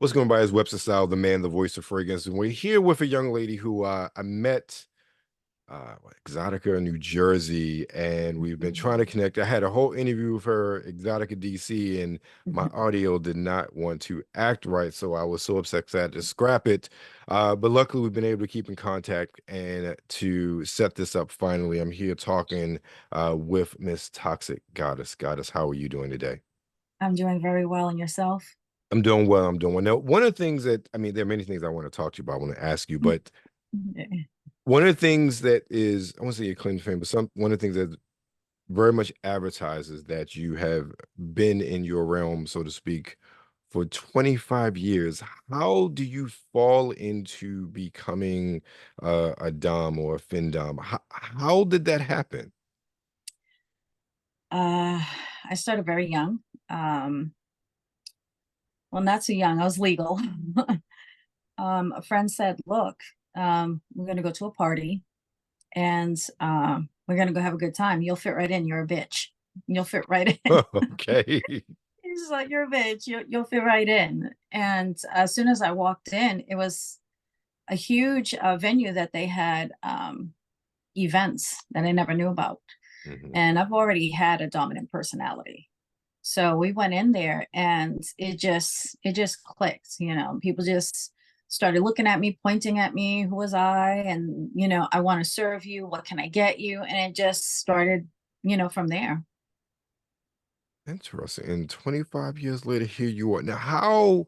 What's going by his website style, the man, the voice of fragrance. And we're here with a young lady who I met Exotica, New Jersey, and we've been trying to connect. I had a whole interview with her, Exotica DC, and my audio did not want to act right, so I was so upset 'cause I had to scrap it. But luckily, we've been able to keep in contact and to set this up finally. I'm here talking with Miss Toxic Goddess. Goddess, how are you doing today? I'm doing very well. And yourself? I'm doing well. I'm doing well. Now, one of the things that I mean, there are many things I want to talk to you about. I want to ask you, but one of the things that is, I won't say your claim to fame, but one of the things that very much advertises that you have been in your realm, so to speak, for 25 years. How do you fall into becoming a dom or a findom? How did that happen? Uh, I started very young. Um, well, not so young. I was legal. A friend said, "Look, we're going to go to a party, and we're going to go have a good time. You'll fit right in. You're a bitch. You'll fit right in." Okay. He's like, "You're a bitch. You'll fit right in." And as soon as I walked in, it was a huge venue that they had events that I never knew about. Mhm. And I've already had a dominant personality. So we went in there and it just clicked, people just started looking at me, pointing at me, who was I? And, I want to serve you. What can I get you? And it just started, from there. Interesting. And 25 years later, here you are. Now, how,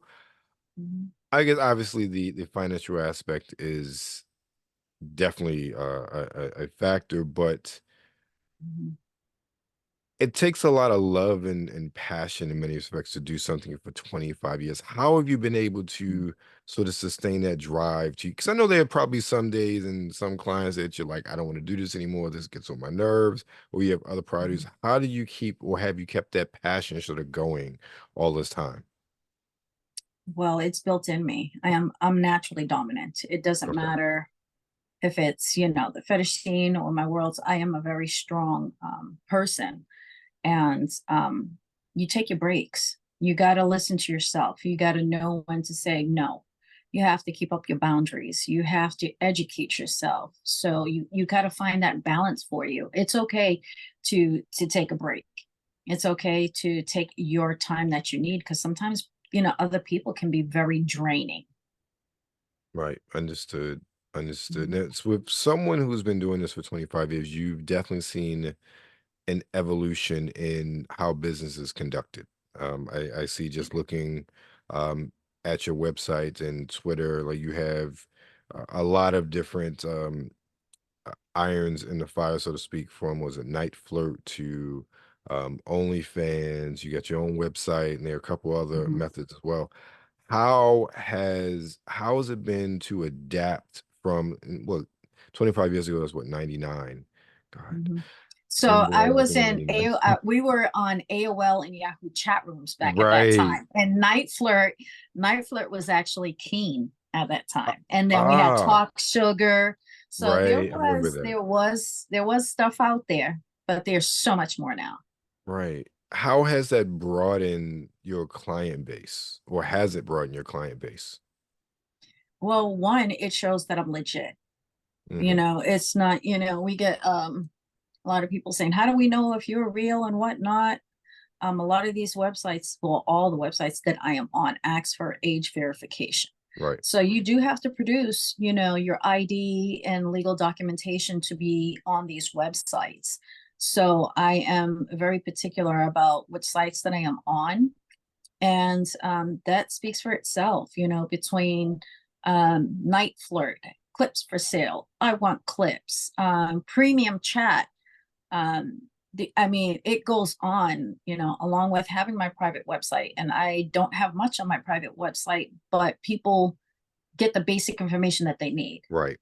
Mhm, I guess obviously the financial aspect is definitely a factor, but mhm, it takes a lot of love and passion in many respects to do something for 25 years. How have you been able mhm, to sort of sustain that drive to, because I know there are probably some days and some clients that you're like, I don't want to do this anymore. This gets on my nerves, or you have other priorities. mhm. How do you keep, or have you kept that passion sort of going all this time? Well, it's built in me. I'm naturally dominant. It doesn't Okay. matter if it's, the fetish scene or my worlds. I am a very strong person. And you take your breaks. You got to listen to yourself. You got to know when to say no. You have to keep up your boundaries. You have to educate yourself. So you got to find that balance for you. It's okay to take a break. It's okay to take your time that you need, because sometimes other people can be very draining. Right. Understood. Understood. Mhm. Now, it's with someone who's been doing this for 25 years, you've definitely seen an evolution in how business is conducted. I see just looking um, at your website and Twitter, like you have a lot of different irons in the fire, so to speak, from was it Night Flirt to OnlyFans. You got your own website, and there are a couple other Mhm. methods as well. How has it been to adapt from well, 25 years ago? That's what 99. God, Mhm. turn So I boy, I was think I'm in 99. we were on AOL and Yahoo chat rooms back at that Right. time. And Night Flirt was actually Keen at that Uh, time. And then we had ah, Talk Sugar. So there right. I remember was that. there was there was stuff out there, but there's so much more now. Right. How has that broadened your client base, or has it broadened your client base? Well, one, it shows that I'm legit. Hmm. It's not, we get a lot of people saying, "How do we know if you're real and whatnot?" A lot of these websites, well, all the websites that I am on, ask for age verification. Right. So you do have to produce, your ID and legal documentation to be on these websites. So I am very particular about which sites that I am on. And that speaks for itself, between Night Flirt, clips for sale. I want clips, premium chat, I mean, it goes on, along with having my private website. And I don't have much on my private website, but people get the basic information that they need. Right.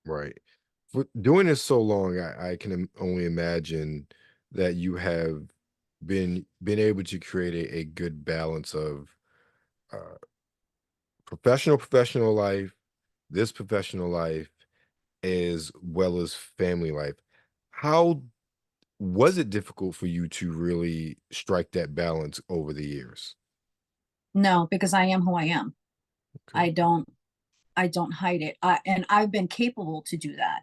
Right. For doing this so long, I can only imagine that you have been able to create a good balance of uh, professional life, this professional life, as well as family life. How was it difficult for you to really strike that balance over the years? No, because I am who I am. Okay. I don't I don't hide it. And I've been capable to do that.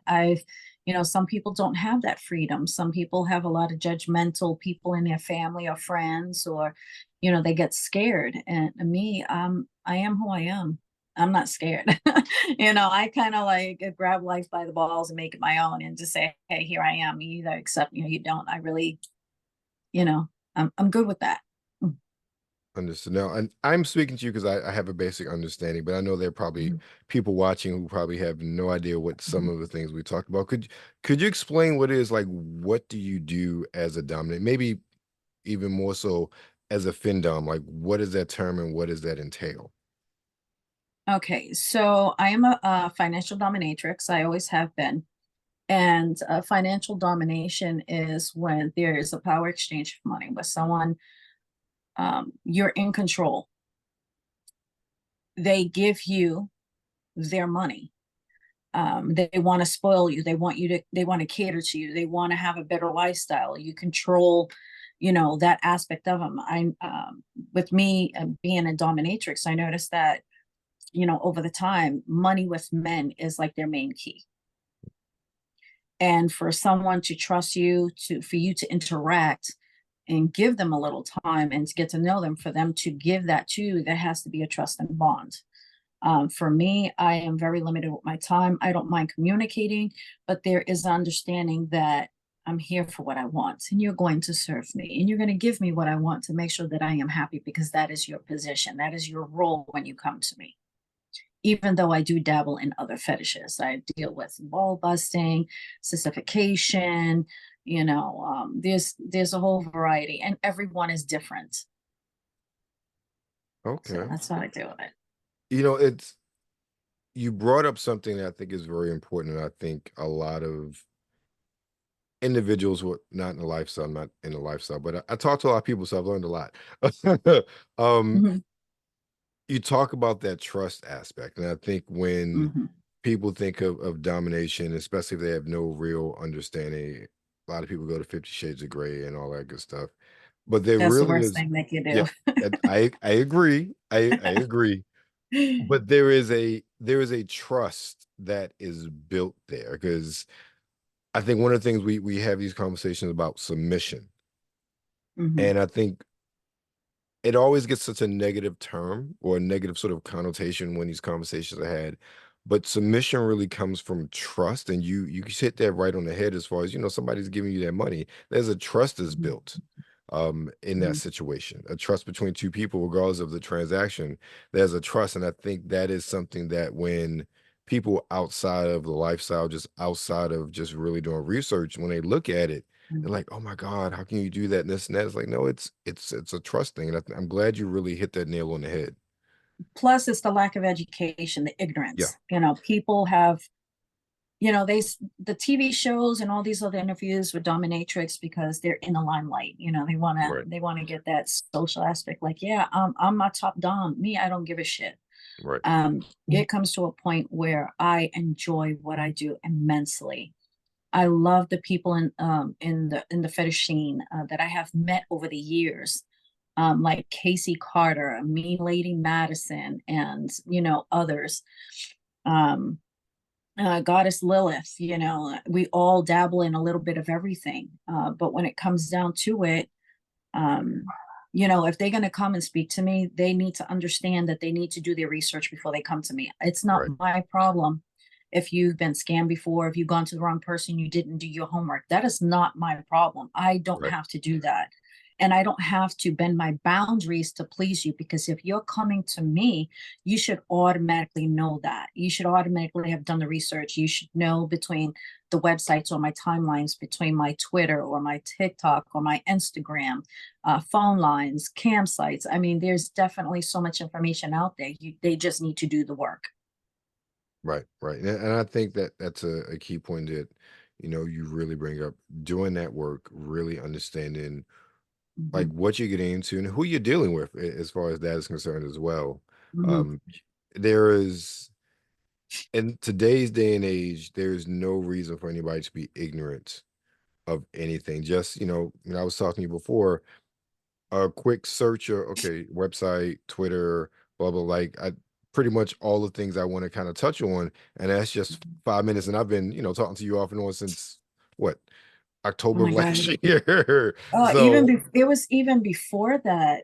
Some people don't have that freedom. Some people have a lot of judgmental people in their family or friends, or, they get scared. And me, I am who I am. I'm not scared. I kind of like grab life by the balls and make it my own and just say, hey, here I am. You either accept me or you don't. I really, you know, I'm good with that. Mm. Understood. Now, and I'm speaking to you because I have a basic understanding, but I know there are probably Mhm. people watching who probably have no idea what some Mhm. of the things we talked about. Could you explain what it is like? What do you do as a dominant? Maybe even more so as a findom. Like, what is that term and what does that entail? Okay, so I am a financial dominatrix. I always have been. And financial domination is when there is a power exchange of money with someone, you're in control. They give you their money. They want to spoil you. They want to cater to you. They want to have a better lifestyle. You control, that aspect of them. With me being a dominatrix, I noticed that, over the time, money with men is like their main key. And for someone to trust you, for you to interact and give them a little time and to get to know them, for them to give that to you, there has to be a trust and bond. For me, I am very limited with my time. I don't mind communicating, but there is understanding that I'm here for what I want, and you're going to serve me, and you're going to give me what I want to make sure that I am happy, because that is your position. That is your role when you come to me. Even though I do dabble in other fetishes, I deal with ball busting, sissification. There's a whole variety, and everyone is different. So Okay. that's how I deal with it. It's you brought up something that I think is very important, and I think a lot of individuals who are not in the lifestyle, I'm not in the lifestyle, but I talk to a lot of people, so I've learned a lot. um, Mhm, you talk about that trust aspect, and I think when mhm. people think of domination, especially if they have no real understanding, a lot of people go to 50 Shades of Grey and all that good stuff. But there That's the really worst is, thing they can yeah, do. I agree. I agree. But there is a trust that is built there because I think one of the things we have these conversations about submission. Mhm, And I think it always gets such a negative term or a negative sort of connotation when these conversations are had. But submission really comes from trust, and you hit that right on the head as far as somebody's giving you their money. There's a trust that's mhm, built in that mhm, situation, a trust between two people, regardless of the transaction. There's a trust, and I think that is something that when people outside of the lifestyle, just outside of just really doing research, when they look at it mhm. they're like, "Oh my God, how can you do that?" And this and that. It's like, no, it's a trust thing. And I'm glad you really hit that nail on the head. Plus, it's the lack of education, the Yeah, ignorance. People have, the TV shows and all these other interviews with dominatrix because they're in the limelight. right, They want to get that social aspect. Like, yeah, I'm my top dom. Me, I don't give a shit. right, It comes to a point where I enjoy what I do immensely. I love the people in the fetish scene that I have met over the years, like Casey Carter, Mean Lady Madison, and others. Um, Goddess Lilith. We all dabble in a little bit of everything, but when it comes down to it, um, if they're going to come and speak to me, they need to understand that they need to do their research before they come to me. It's not right, my problem if you've been scammed before, if you've gone to the wrong person, you didn't do your homework. That is not my problem. I don't right, have to do that. And I don't have to bend my boundaries to please you, because if you're coming to me, you should automatically know that. You should automatically have done the research. You should know between the websites or my timelines, between my Twitter or my TikTok or my Instagram, phone lines, campsites. I mean, there's definitely so much information out there. They just need to do the work. right, right. And I think that that's a key point that you really bring up. Doing that work, really understanding like Mhm, what you're getting into and who you're dealing with, as far as that is concerned as well. mhm, Um, there is in today's day and age, there is no reason for anybody to be ignorant of anything. Just I was talking to you before. a quick search or okay, website, Twitter, blah blah. Like I pretty much all the things I want to kind of touch on, and that's just 5 minutes. And I've been, talking to you off and on since what, Oh October my of God. last year. Oh, So it was even before that.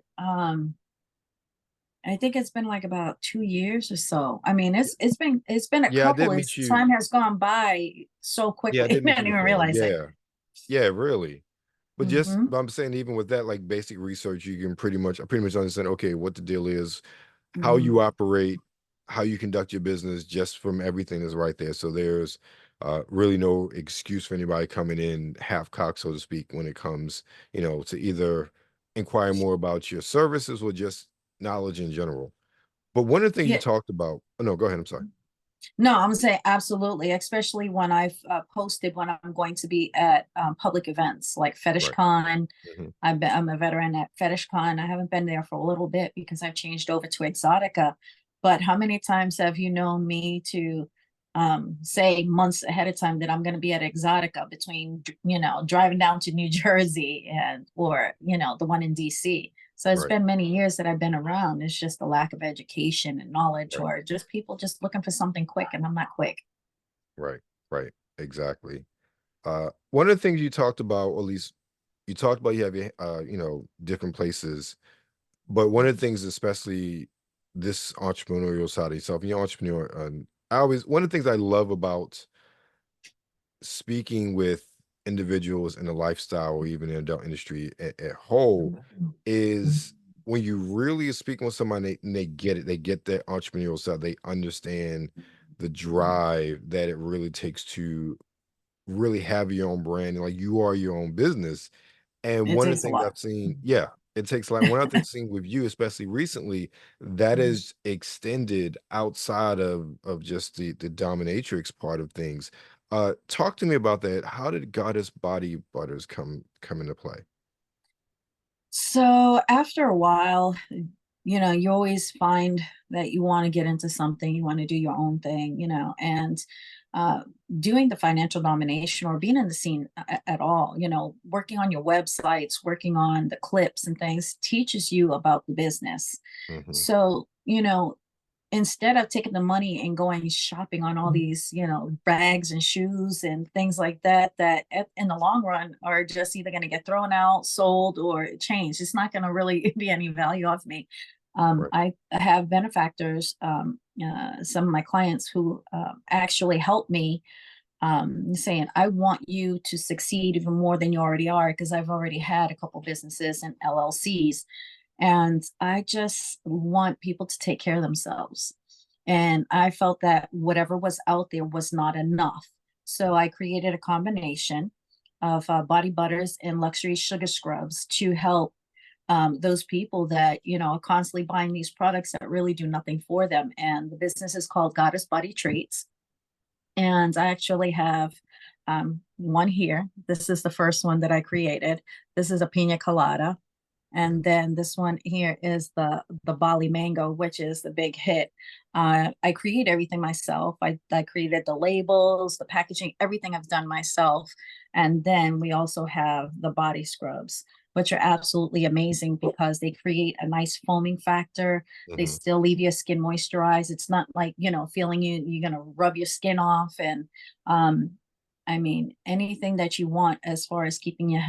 I think it's been like about 2 years or so. I mean, it's been a yeah, I couple. did meet It's you. time has gone by so Yeah, I quickly. I did meet you didn't even before. realize it. Yeah, yeah, really. Hmm. But I'm saying even with that, like basic research, you can pretty much understand, okay, what the deal is, how Hmm. you operate, how you conduct your business, just from everything is right there. So there's really no excuse for anybody coming in half cocked, so to speak, when it comes, to either inquire more about your services or just knowledge in general. But one of the things you Yeah. talked about, oh no, go ahead. I'm sorry. No, I'm saying absolutely, especially when I've posted when I'm going to be at public events like Fetish Right. Con. Hmm. I'm a veteran at Fetish Con. I haven't been there for a little bit because I've changed over to Exotica. But how many times have you known me to say months ahead of time that I'm going to be at Exotica between, driving down to New Jersey and or, the one in DC. So it's Right. been many years that I've been around. It's just a lack of education and knowledge, Right. or just people just looking for something quick, and I'm not quick. Right. Right. Exactly. One of the things you talked about, or at least you talked about, you have your, different places, but one of the things, especially this entrepreneurial side of yourself, and you're an entrepreneur, and one of the things I love about speaking with individuals in the lifestyle or even in the adult industry at whole is when you really are speaking with somebody and they get it, they get that entrepreneurial side, they understand the drive that it really takes to really have your own brand, like you are your own business. And It one of takes the a things lot. I've seen, yeah, it takes like one other thing I've seen with you, especially recently, that is extended outside of just the dominatrix part of things. Talk to me about that. How did Goddess Body Butters come into play? So after a while, you always find that you want to get into something, you want to do your own thing, and uh, doing the financial domination or being in the scene at all, working on your websites, working on the clips and things teaches you about the business. Hmm. So, instead of taking the money and going shopping on all these, bags and shoes and things like that, in the long run are just either going to get thrown out, sold, or changed. It's not going to really be any value of me. Right. I have benefactors, some of my clients who actually help me, saying, I want you to succeed even more than you already are, because I've already had a couple businesses and LLCs, and I just want people to take care of themselves. And I felt that whatever was out there was not enough. So I created a combination of body butters and luxury sugar scrubs to help those people that, are constantly buying these products that really do nothing for them. And the business is called Goddess Body Treats. And I actually have one here. This is the first one that I created. This is a pina colada, and Mhm. then this one here is the Bali mango, which is the big hit. I create everything myself. I created the labels, the packaging, everything I've done myself. And then we also have the body scrubs, which are absolutely amazing because they create a nice foaming factor. They Mhm. still leave your skin moisturized. It's not like, feeling you're gonna rub your skin off. And um, I mean, anything that you want as far as keeping your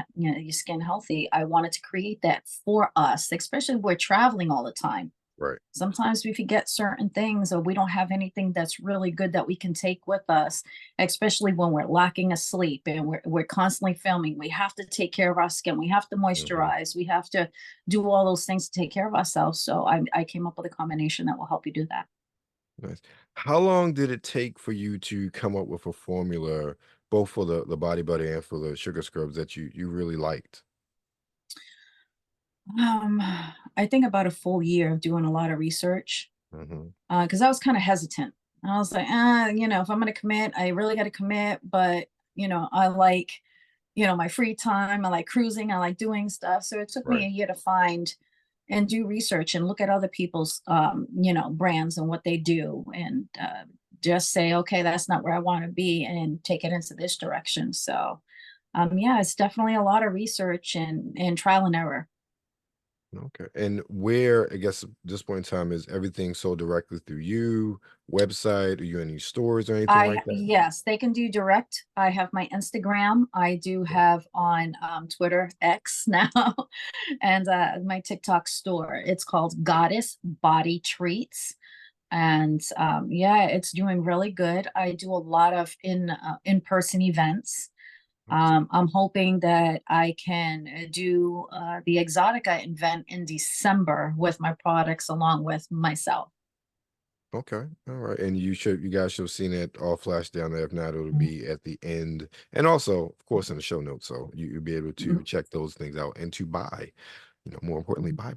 skin healthy, I wanted to create that for us, especially if we're traveling all the time. Right. Sometimes we forget certain things, or we don't have anything that's really good that we can take with us, especially when we're lacking asleep and we're constantly filming. We have to take care of our skin. We have to Mhm. moisturize. We have to do all those things to take care of ourselves. So I came up with a combination that will help you do that. Nice. How long did it take for you to come up with a formula, both for the body butter and for the sugar scrubs that you really liked? Um, I think about a full year of doing a lot of research, Mhm. because I was kind of hesitant. I was like, if I'm going to commit, I really got to commit. But, I like, my free time. I like cruising. I like doing stuff. So it took me Right. a year to find and do research and look at other people's, brands and what they do, and just say, okay, that's not where I want to be, and take it into this direction. So, yeah, it's definitely a lot of research and trial and error. Okay. And where, I guess, at this point in time, is everything sold directly through you, website? Are you in any stores or anything like that? Yes, they can do direct. I have my Instagram. I do Okay. have on Twitter X now, and my TikTok store. It's called Goddess Body Treats, and yeah, it's doing really good. I do a lot of in-person events. Awesome. I'm hoping that I can do the Exotica event in December with my products along with myself. Okay. All right. And you guys should have seen it all flashed down there. If not, it'll be at the end. And also, of course, in the show notes. So you'll be able to check those things out and to buy, more importantly, buy.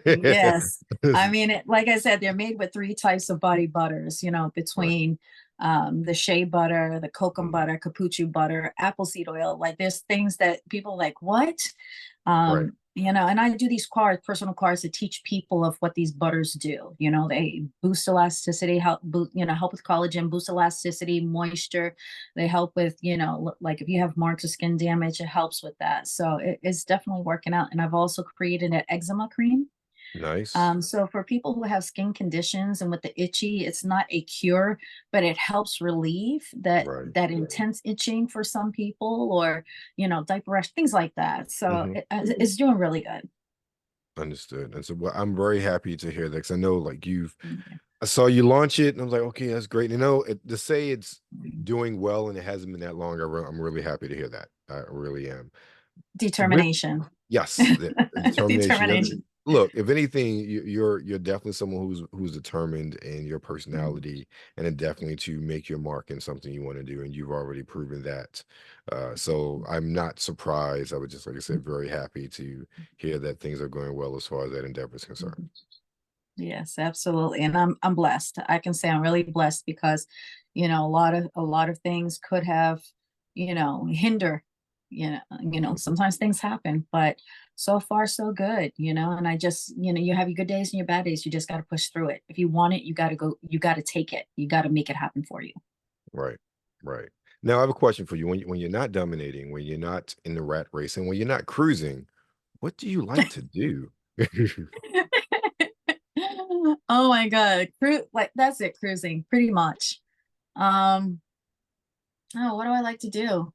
Yes. I mean, like I said, they're made with three types of body butters, Right. between the shea butter, the cocoa Mhm. butter, capuchin butter, apple seed oil. Like there's things that people are like, what? Right. And I do these personal cards to teach people of what these butters do. They boost elasticity, help with collagen, boost elasticity, moisture. They help with, like if you have marks or skin damage, it helps with that. So it's definitely working out. And I've also created an eczema cream. Nice. So for people who have skin conditions and with the itchy, it's not a cure, but it helps relieve that Right. intense itching for some people, or diaper rash, things like that. So Hmm. it's doing really good. Understood. And so, well, I'm very happy to hear that because I know, like, Yeah. I saw you launch it, and I was like, okay, that's great. To say it's doing well and it hasn't been that long, I'm really happy to hear that. I really am. With Determination. Yes, the determination. Determination. Look, if anything, you're definitely someone who's determined in your Mhm. personality, and then definitely to make your mark in something you want to do, and you've already proven that. So I'm not surprised. I was just, like I said, very happy to hear that things are going well as far as that endeavor is concerned. Mhm. Yes, absolutely. And I'm blessed. I can say I'm really blessed because, a lot of things could have, hinder, sometimes things happen, but so far so good, and I just, you have your good days and your bad days. You just got to push through it. If you want it, you got to go, you got to take it. You got to make it happen for you. Right, right. Now I have a question for you. When you're not dominating, when you're not in the rat race, and when you're not cruising, what do you like to do? Oh my God. Like that's it, cruising, pretty much. Um, oh, what do I like to do?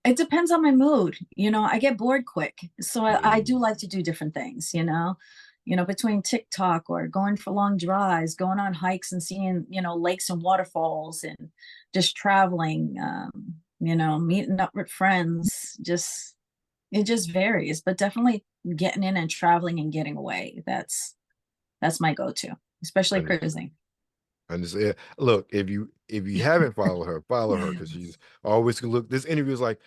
It depends on my mood. I get bored quick. So I do Mm, like to do different things, between TikTok or going for long drives, going on hikes and seeing, lakes and waterfalls, and just traveling, meeting up with friends. It just varies, but definitely getting in and traveling and getting away. That's my go-to, especially understood. cruising. Understand. Look, if you haven't followed her, follow her because she's always gonna look. This interview is like,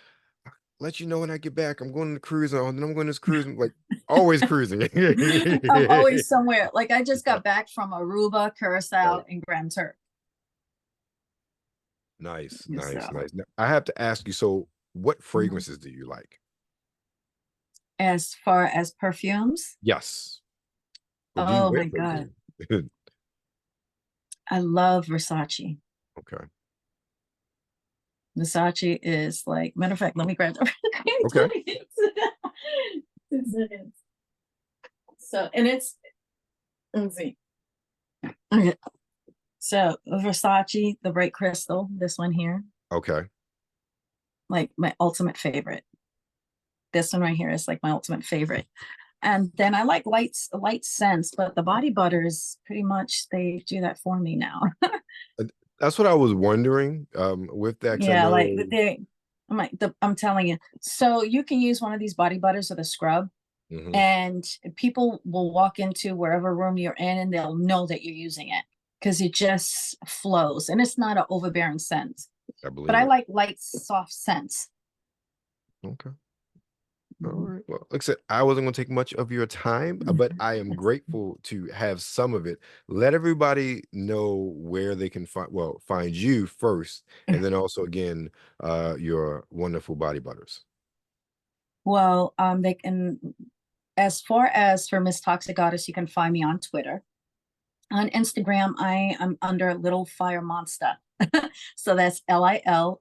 let you know when I get back. I'm going to the cruise, and then I'm going to this cruise. Like always cruising. I'm always somewhere. Like I just got back from Aruba, Right. Curacao, and Grand Turk. Nice, nice, So, nice. Now, I have to ask you. So, what mhm. fragrances do you like? As far as perfumes, Yes. Or do you oh wear my God, perfume? I love Versace. Okay. Versace is like, matter of fact, let me grab the Okay. So, and it's, let's see. Okay. So, Versace, the bright crystal, this one here, Okay. like my ultimate favorite. This one right here is like my ultimate favorite. And then I like light scents, but the body butters pretty much they do that for me now. Uh, That's what I was wondering. With that, 'cause I Yeah, like know. I'm telling you. So you can use one of these body butters or the scrub, Mhm, and people will walk into wherever room you're in and they'll know that you're using it because it just flows and it's not an overbearing scent. I But believe I it. like light, soft scents. Okay. All Mhm. right. Well, like I said, I wasn't going to take much of your time, but I am grateful to have some of it. Let everybody know where they can find you first, and then also again, your wonderful body butters. Well, they can, as far as for Miss Toxic Goddess, you can find me on Twitter. On Instagram, I am under Little Fire Monster. So that's Lilfiremonsta.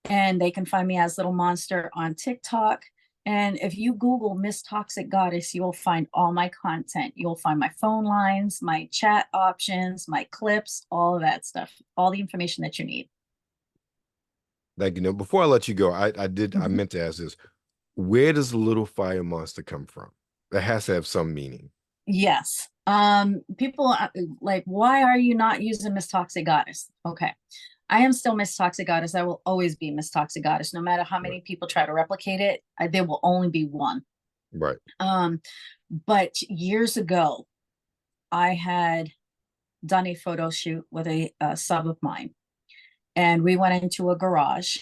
and they can find me as Little Monster on TikTok. And if you Google Miss Toxic Goddess, you will find all my content. You'll find my phone lines, my chat options, my clips, all of that stuff, all the information that you need. Like, before I let you go, I Mhm. meant to ask this. Where does the little fire monster come from? That has to have some meaning. Yes. People like, why are you not using Miss Toxic Goddess? Okay. I am still Miss Toxic Goddess. I will always be Miss Toxic Goddess. No matter how Right. many people try to replicate it, there will only be one. Right. Um, but years ago, I had done a photo shoot with a sub of mine, and we went into a garage,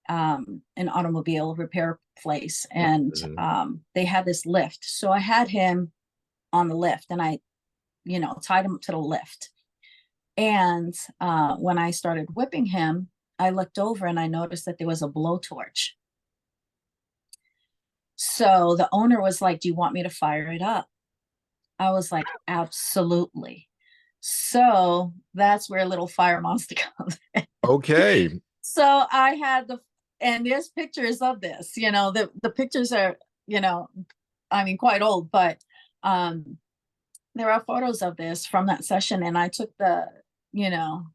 an automobile repair place, and Mhm. they had this lift. So I had him on the lift, and I, tied him to the lift. And when I started whipping him, I looked over and I noticed that there was a blowtorch. So the owner was like, "Do you want me to fire it up?" I was like, "Absolutely." So that's where little fire monster comes in. Okay. So I had and there's pictures of this, the pictures are, you know, I mean, quite old, but um, there are photos of this from that session. And I took you know,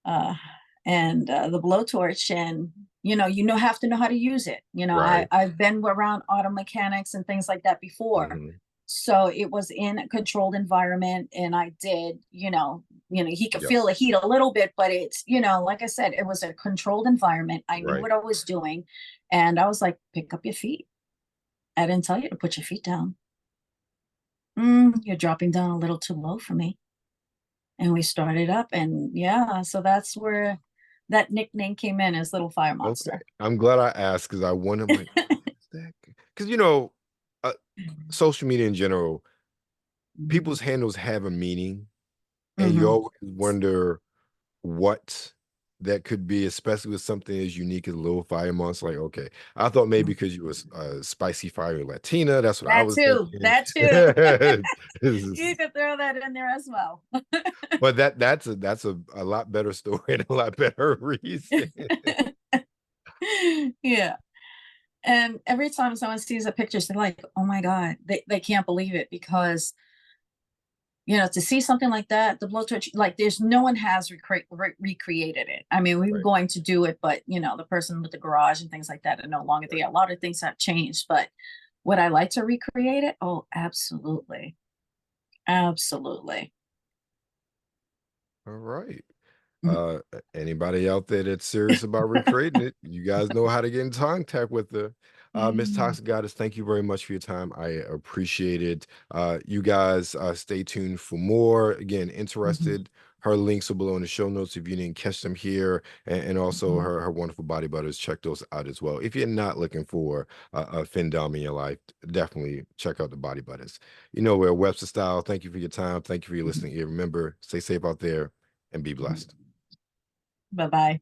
uh, the blowtorch, and have to know how to use it. Right. I've been around auto mechanics and things like that before, Mhm. so it was in a controlled environment, and I did, he could feel the Yes. heat a little bit, but it's, like I said, it was a controlled environment. I knew Right. what I was doing, and I was like, pick up your feet. I didn't tell you to put your feet down. You're dropping down a little too low for me. And we started up, and yeah, so that's where that nickname came in, as Little Fire Okay. Monster. I'm glad I asked because I wonder, I'm like, what is that? Because uh, social media in general, people's handles have a meaning, and you Hmm. always wonder what that could be, especially with something as unique as Little Fire Monster. Like, okay, I thought maybe because you was a spicy fire Latina, that's what I That was too. thinking. That too. You This could throw that in there as well. But that's a lot better story and a lot better reason. Yeah. And every time someone sees a picture, they're like, oh my God, they can't believe it, because, to see something like that, the blowtorch, like, there's no one has recreated it. I mean, we were Right. going to do it, but, the person with the garage and things like that are no longer Right. there. A lot of things have changed, but would I like to recreate it? Oh, absolutely. Absolutely. All right. Mhm. Anybody out there that's serious about recreating it, you guys know how to get in contact with the Miss Mm. Toxic Goddess. Thank you very much for your time. I appreciate it. You guys stay tuned for more. Again, Mhm. interested. Her links are below in the show notes if you didn't catch them here, and also Mhm. her wonderful body butters. Check those out as well. If you're not looking for a findom in your life, definitely check out the body butters. We're Webster Style. Thank you for your time. Thank you for your Mhm. listening ear. Remember, stay safe out there and be blessed. Bye bye.